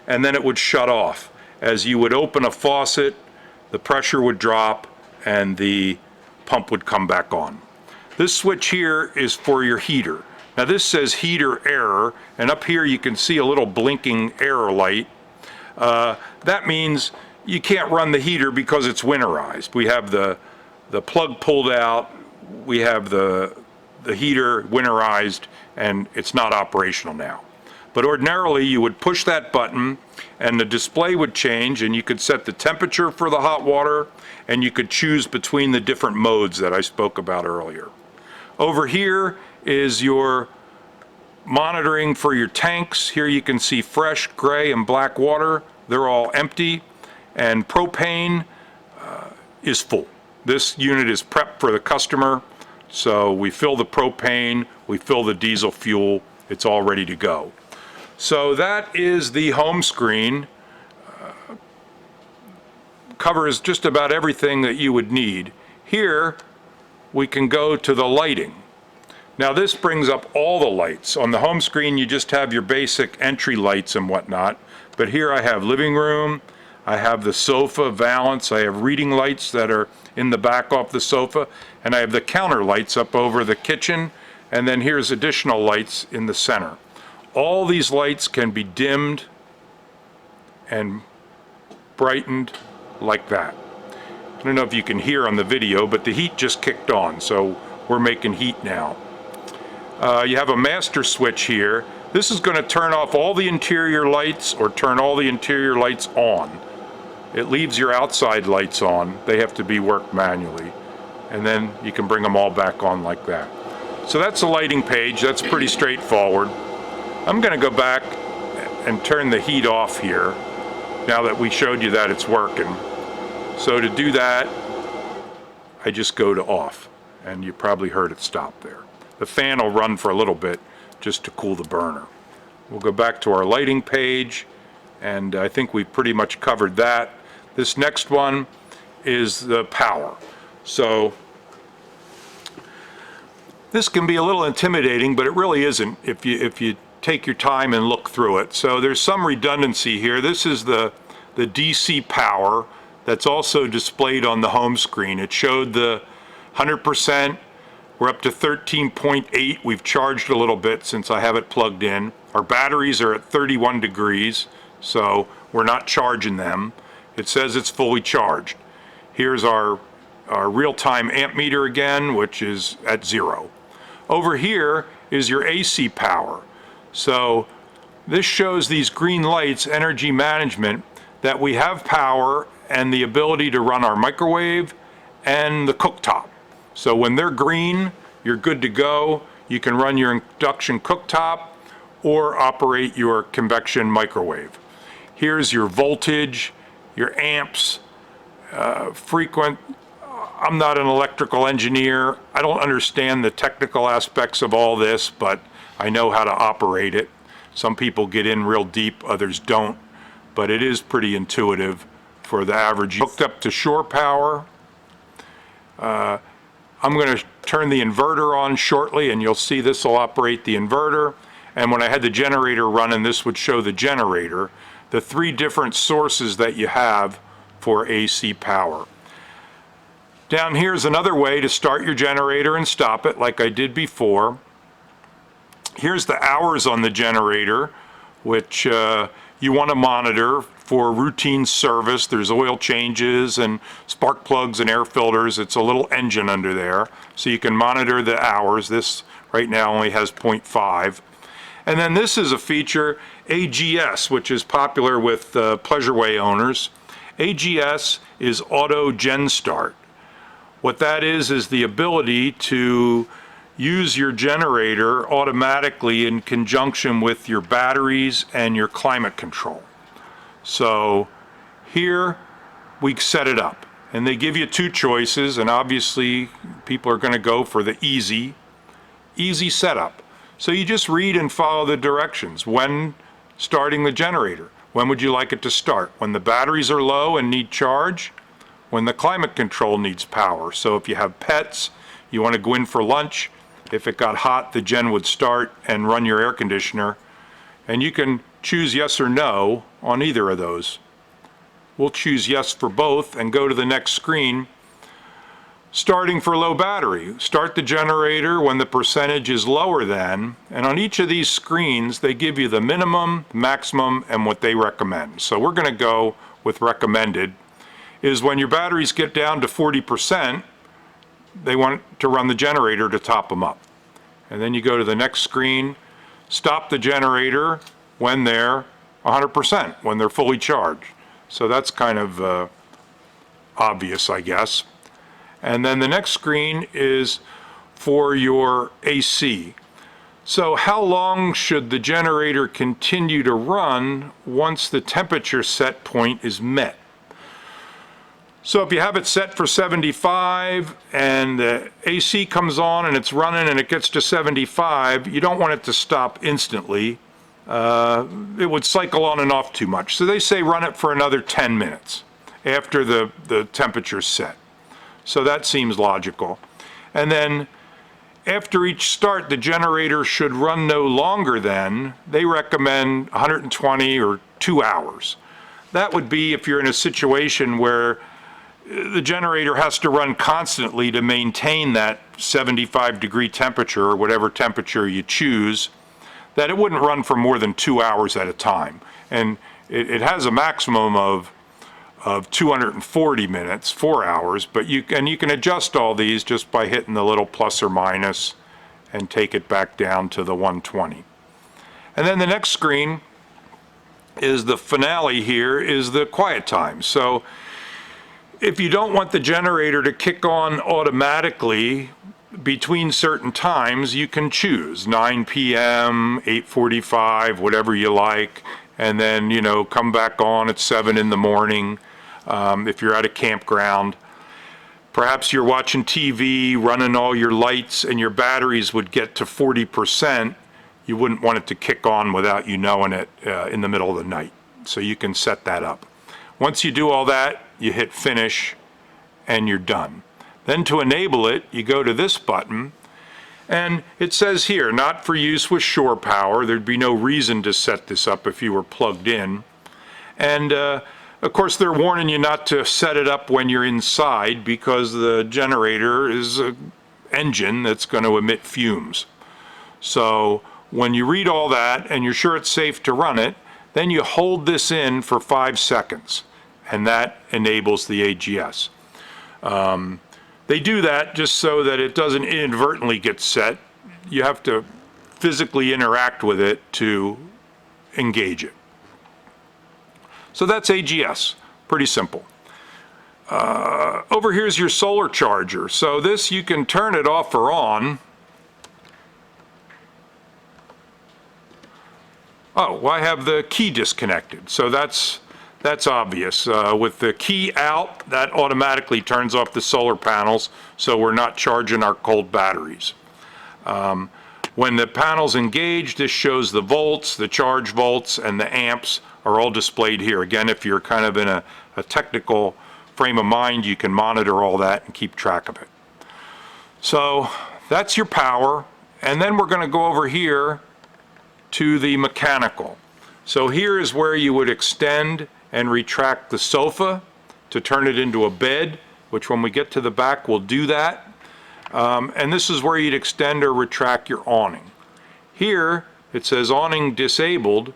and then it would shut off. As you would open a faucet, the pressure would drop, and the pump would come back on. This switch here is for your heater. Now this says heater error, and up here you can see a little blinking error light. That means you can't run the heater because it's winterized. We have the plug pulled out, we have the heater winterized, and it's not operational now. But ordinarily you would push that button and the display would change, and you could set the temperature for the hot water, and you could choose between the different modes that I spoke about earlier. Over here is your monitoring for your tanks. Here you can see fresh, gray, and black water. They're all empty, and propane is full. This unit is prepped for the customer, so we fill the propane, we fill the diesel fuel, it's all ready to go. So that is the home screen. Covers just about everything that you would need. Here we can go to the lighting. Now this brings up all the lights. On the home screen you just have your basic entry lights and whatnot, but here I have living room, I have the sofa valance, I have reading lights that are in the back off the sofa, and I have the counter lights up over the kitchen, and then here's additional lights in the center. All these lights can be dimmed and brightened like that. I don't know if you can hear on the video, but the heat just kicked on, so we're making heat now. You have a master switch here. This is going to turn off all the interior lights or turn all the interior lights on. It leaves your outside lights on. They have to be worked manually. And then you can bring them all back on like that. So that's the lighting page. That's pretty straightforward. I'm going to go back and turn the heat off here now that we showed you that it's working. So to do that, I just go to off, and you probably heard it stop there. The fan will run for a little bit just to cool the burner. We'll go back to our lighting page, and I think we've pretty much covered that. This next one is the power. So this can be a little intimidating, but it really isn't if you take your time and look through it. So there's some redundancy here. This is the DC power that's also displayed on the home screen. It showed the 100%. We're up to 13.8. We've charged a little bit since I have it plugged in. Our batteries are at 31 degrees, so we're not charging them. It says it's fully charged. Here's our real-time amp meter again, which is at 0. Over here is your AC power. So this shows these green lights, energy management, that we have power and the ability to run our microwave and the cooktop. So when they're green, you're good to go. You can run your induction cooktop or operate your convection microwave. Here's your voltage, your amps, frequent. I'm not an electrical engineer. I don't understand the technical aspects of all this, but I know how to operate it. Some people get in real deep, others don't, but it is pretty intuitive for the average. Hooked up to shore power. I'm going to turn the inverter on shortly, and you'll see this will operate the inverter. And when I had the generator running, this would show the generator, the 3 different sources that you have for AC power. Down here is another way to start your generator and stop it like I did before. Here's the hours on the generator, which you want to monitor for routine service. There's oil changes and spark plugs and air filters. It's a little engine under there, so you can monitor the hours. This right now only has 0.5. And then this is a feature, AGS, which is popular with Pleasure-Way owners. AGS is Auto Gen Start. What that is the ability to use your generator automatically in conjunction with your batteries and your climate control. So here we set it up, and they give you 2 choices, and obviously people are going to go for the easy setup. So you just read and follow the directions. When starting the generator, when would you like it to start? When the batteries are low and need charge? When the climate control needs power. So if you have pets, you want to go in for lunch, if it got hot, the gen would start and run your air conditioner. And you can choose yes or no on either of those. We'll choose yes for both and go to the next screen. Starting for low battery. Start the generator when the percentage is lower than, and on each of these screens they give you the minimum, maximum, and what they recommend. So we're going to go with recommended. Is when your batteries get down to 40%, they want to run the generator to top them up. And then you go to the next screen, stop the generator when they're 100%, when they're fully charged. So that's kind of obvious, I guess. And then the next screen is for your AC. So how long should the generator continue to run once the temperature set point is met? So if you have it set for 75 and the AC comes on and it's running and it gets to 75, you don't want it to stop instantly. It would cycle on and off too much. So they say run it for another 10 minutes after the temperature's set. So that seems logical. And then after each start, the generator should run no longer than, they recommend 120 or 2 hours. That would be if you're in a situation where the generator has to run constantly to maintain that 75-degree temperature or whatever temperature you choose, that it wouldn't run for more than 2 hours at a time. And it has a maximum of 240 minutes, 4 hours, but you can adjust all these just by hitting the little plus or minus and take it back down to the 120. And then the next screen is the finale. Here is the quiet time. So if you don't want the generator to kick on automatically between certain times, you can choose 9 p.m., 8:45, whatever you like, and then, you know, come back on at 7 in the morning if you're at a campground. perhaps you're watching TV, running all your lights, and your batteries would get to 40%, you wouldn't want it to kick on without you knowing it in the middle of the night. So you can set that up. Once you do all that, you hit finish and you're done. Then to enable it, you go to this button, and it says here, not for use with shore power. There'd be no reason to set this up if you were plugged in. And of course, they're warning you not to set it up when you're inside because the generator is an engine that's going to emit fumes. So when you read all that and you're sure it's safe to run it, then you hold this in for 5 seconds, and that enables the AGS. They do that just so that it doesn't inadvertently get set. You have to physically interact with it to engage it. So that's AGS, pretty simple. Over here's your solar charger. So this, you can turn it off or on. Oh, well, I have the key disconnected, so that's obvious. With the key out, that automatically turns off the solar panels, so we're not charging our cold batteries. When the panel's engaged, this shows the volts, the charge volts, and the amps are all displayed here. Again, if you're kind of in a technical frame of mind, you can monitor all that and keep track of it. So that's your power, and then we're going to go over here to the mechanical. So here is where you would extend and retract the sofa to turn it into a bed, which when we get to the back we'll do that. And this is where you'd extend or retract your awning. Here it says awning disabled.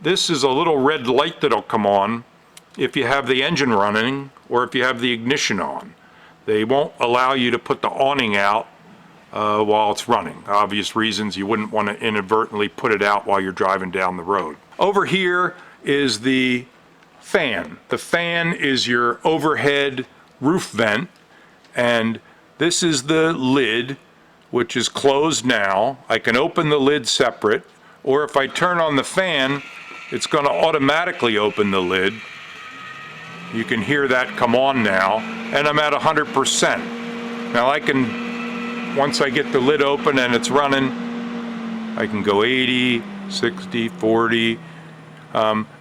This is a little red light that'll come on if you have the engine running or if you have the ignition on. They won't allow you to put the awning out while it's running. Obvious reasons, you wouldn't want to inadvertently put it out while you're driving down the road. Over here is the fan. The fan is your overhead roof vent, and this is the lid, which is closed now. I can open the lid separate, or if I turn on the fan, it's going to automatically open the lid. You can hear that come on now, and I'm at 100%. Now I can, once I get the lid open and it's running, I can go 80, 60, 40.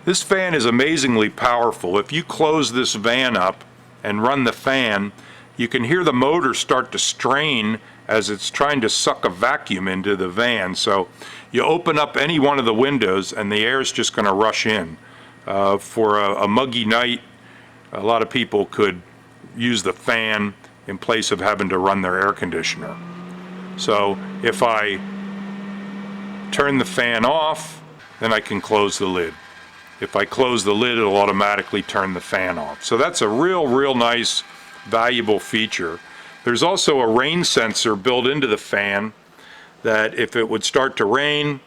This fan is amazingly powerful. If you close this van up and run the fan, you can hear the motor start to strain as it's trying to suck a vacuum into the van. So you open up any one of the windows and the air is just going to rush in. For a muggy night, a lot of people could use the fan in place of having to run their air conditioner. So if I turn the fan off, then I can close the lid. If I close the lid, it'll automatically turn the fan off. So that's a real nice, valuable feature. There's also a rain sensor built into the fan that if it would start to rain,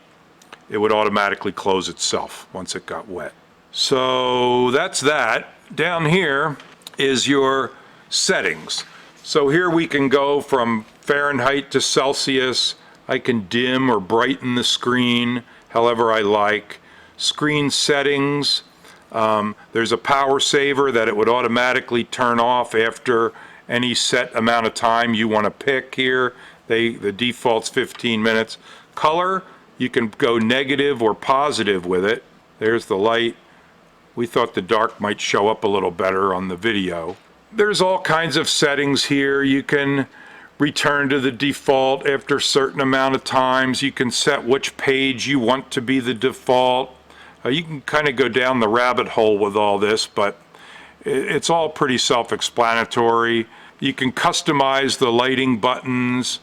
it would automatically close itself once it got wet. So that's that. Down here is your settings. So here we can go from Fahrenheit to Celsius. I can dim or brighten the screen however I like. Screen settings. There's a power saver that it would automatically turn off after any set amount of time you want to pick here. The default's 15 minutes. Color, you can go negative or positive with it. There's the light. We thought the dark might show up a little better on the video. There's all kinds of settings here. You can return to the default after a certain amount of times. You can set which page you want to be the default. You can kind of go down the rabbit hole with all this, but it's all pretty self-explanatory. You can customize the lighting buttons,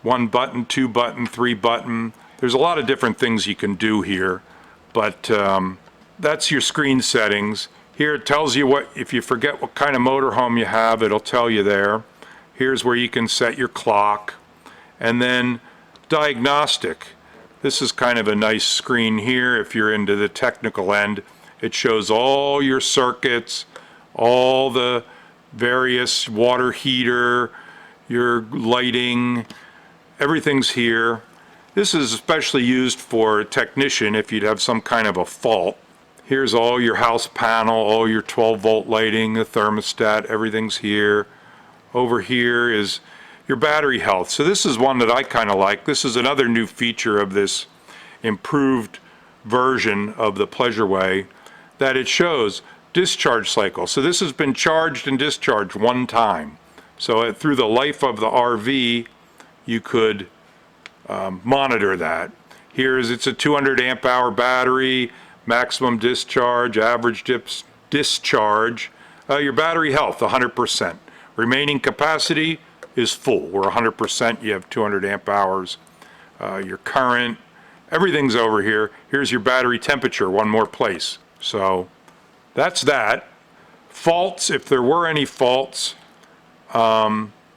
1 button, 2 button, 3 button. There's a lot of different things you can do here, but that's your screen settings. Here it tells you what, if you forget what kind of motorhome you have, it'll tell you there. Here's where you can set your clock. And then diagnostic. This is kind of a nice screen here if you're into the technical end. It shows all your circuits, all the various water heater, your lighting, everything's here. This is especially used for a technician if you'd have some kind of a fault. Here's all your house panel, all your 12-volt lighting, the thermostat, everything's here. Over here is your battery health. So this is one that I kind of like. This is another new feature of this improved version of the Pleasure-Way, that it shows discharge cycle. So this has been charged and discharged one time. So through the life of the RV, you could monitor that. It's a 200 amp hour battery, maximum discharge, average discharge. Your battery health, 100%. Remaining capacity is full. We're 100%. You have 200 amp hours. Your current, everything's over here. Here's your battery temperature, one more place. So that's that. Faults, if there were any faults,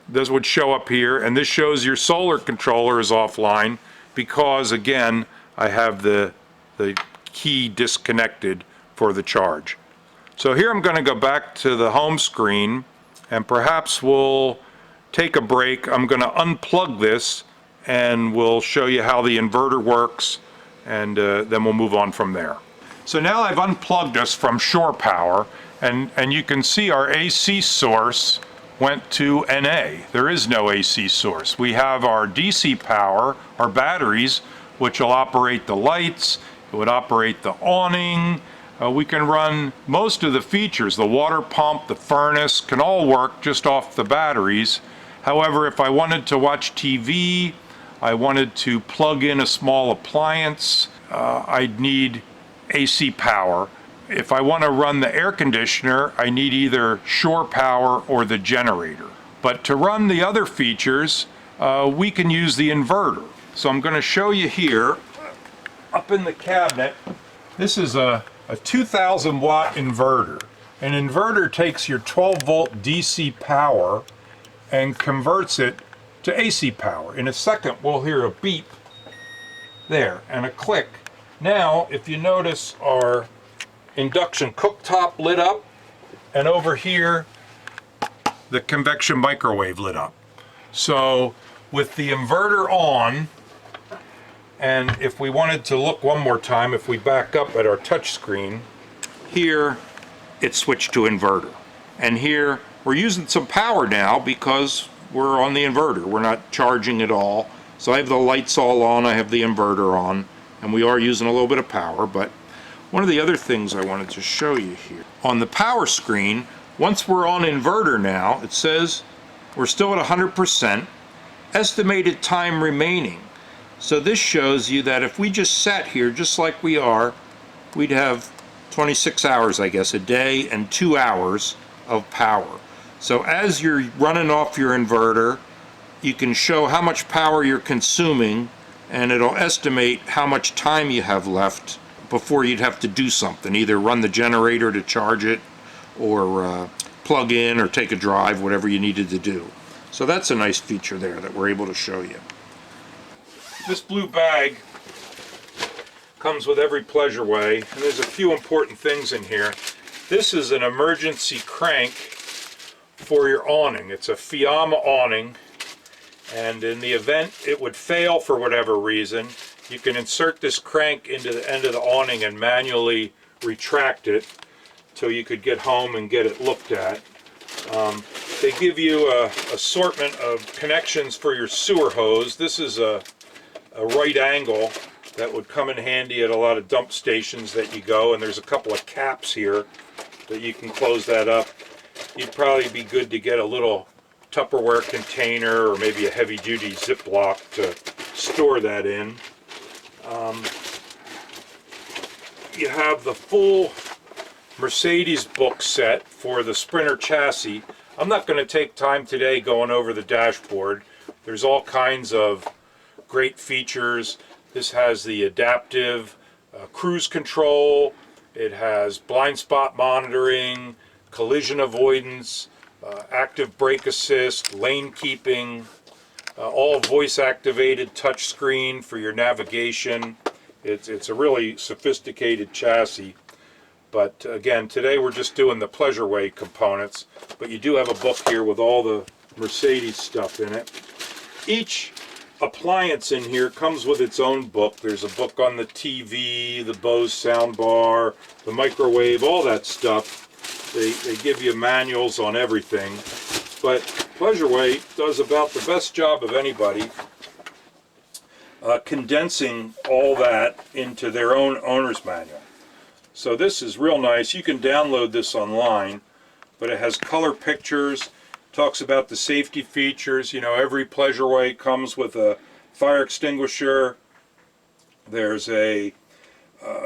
this would show up here, and this shows your solar controller is offline because, again, I have the key disconnected for the charge. So here I'm going to go back to the home screen, and perhaps we'll take a break. I'm going to unplug this, and we'll show you how the inverter works, and then we'll move on from there. So now I've unplugged us from shore power, and you can see our AC source went to NA. There is no AC source. We have our DC power, our batteries, which will operate the lights, it would operate the awning. We can run most of the features, the water pump, the furnace, can all work just off the batteries. However, if I wanted to watch TV, I wanted to plug in a small appliance, I'd need AC power. If I want to run the air conditioner, I need either shore power or the generator. But to run the other features, we can use the inverter. So I'm going to show you here, up in the cabinet, this is a 2000 watt inverter. An inverter takes your 12 volt DC power and converts it to AC power. In a second, we'll hear a beep there and a click. Now, if you notice, our induction cooktop lit up, and over here the convection microwave lit up. So with the inverter on, and if we wanted to look one more time, if we back up at our touch screen, here it switched to inverter. And here we're using some power now because we're on the inverter. We're not charging at all. So I have the lights all on, I have the inverter on, and we are using a little bit of power. But one of the other things I wanted to show you here, on the power screen, once we're on inverter now, it says we're still at 100%, estimated time remaining. So this shows you that if we just sat here just like we are, we'd have 26 hours, I guess, a day and 2 hours of power. So as you're running off your inverter, you can show how much power you're consuming, and it'll estimate how much time you have left before you'd have to do something, either run the generator to charge it, or plug in, or take a drive, whatever you needed to do. So that's a nice feature there that we're able to show you. This blue bag comes with every Pleasure-Way, and there's a few important things in here. This is an emergency crank for your awning. It's a Fiamma awning, and in the event it would fail for whatever reason, you can insert this crank into the end of the awning and manually retract it till you could get home and get it looked at. They give you an assortment of connections for your sewer hose. This is a right angle that would come in handy at a lot of dump stations that you go, and there's a couple of caps here that you can close that up. You'd probably be good to get a little Tupperware container or maybe a heavy-duty Ziploc to store that in. You have the full Mercedes book set for the Sprinter chassis. I'm not going to take time today going over the dashboard. There's all kinds of great features. This has the adaptive cruise control. It has blind spot monitoring, collision avoidance, active brake assist, lane keeping, all voice activated touch screen for your navigation. It's a really sophisticated chassis. But again, today we're just doing the Pleasure-Way components, but you do have a book here with all the Mercedes stuff in it. Each appliance in here comes with its own book. There's a book on the TV, the Bose soundbar, the microwave, all that stuff. They give you manuals on everything. But Pleasure-Way does about the best job of anybody condensing all that into their own owner's manual. So this is real nice. You can download this online, but it has color pictures, talks about the safety features. You know, every Pleasure-Way comes with a fire extinguisher. There's a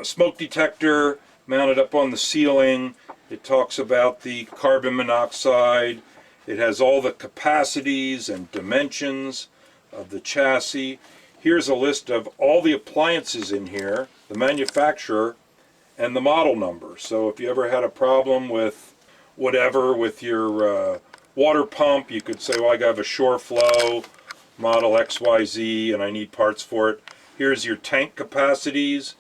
smoke detector mounted up on the ceiling. It talks about the carbon monoxide. It has all the capacities and dimensions of the chassis. Here's a list of all the appliances in here, the manufacturer, and the model number. So if you ever had a problem with whatever, with your water pump, you could say, well, I have a shore flow model XYZ and I need parts for it. Here's your tank capacities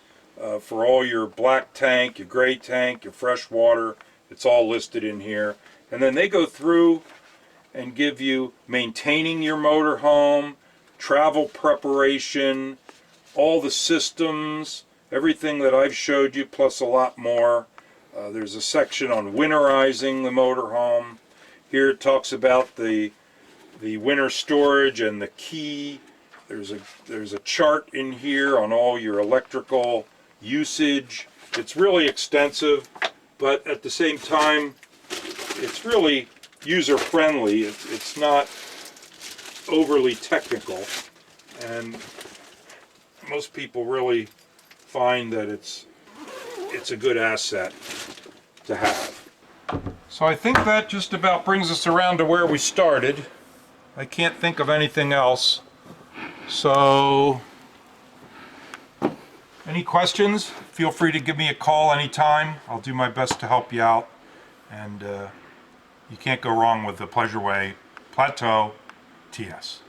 for all your black tank, your gray tank, your fresh water. It's all listed in here. And then they go through and give you maintaining your motorhome, travel preparation, all the systems, everything that I've showed you, plus a lot more. There's a section on winterizing the motorhome. Here it talks about the winter storage and the key. There's a chart in here on all your electrical usage. It's really extensive, but at the same time, it's really user-friendly. It's not overly technical, and most people really find that it's a good asset to have. So I think that just about brings us around to where we started. I can't think of anything else. So, any questions? Feel free to give me a call anytime. I'll do my best to help you out. And you can't go wrong with the Pleasure-Way Plateau TS.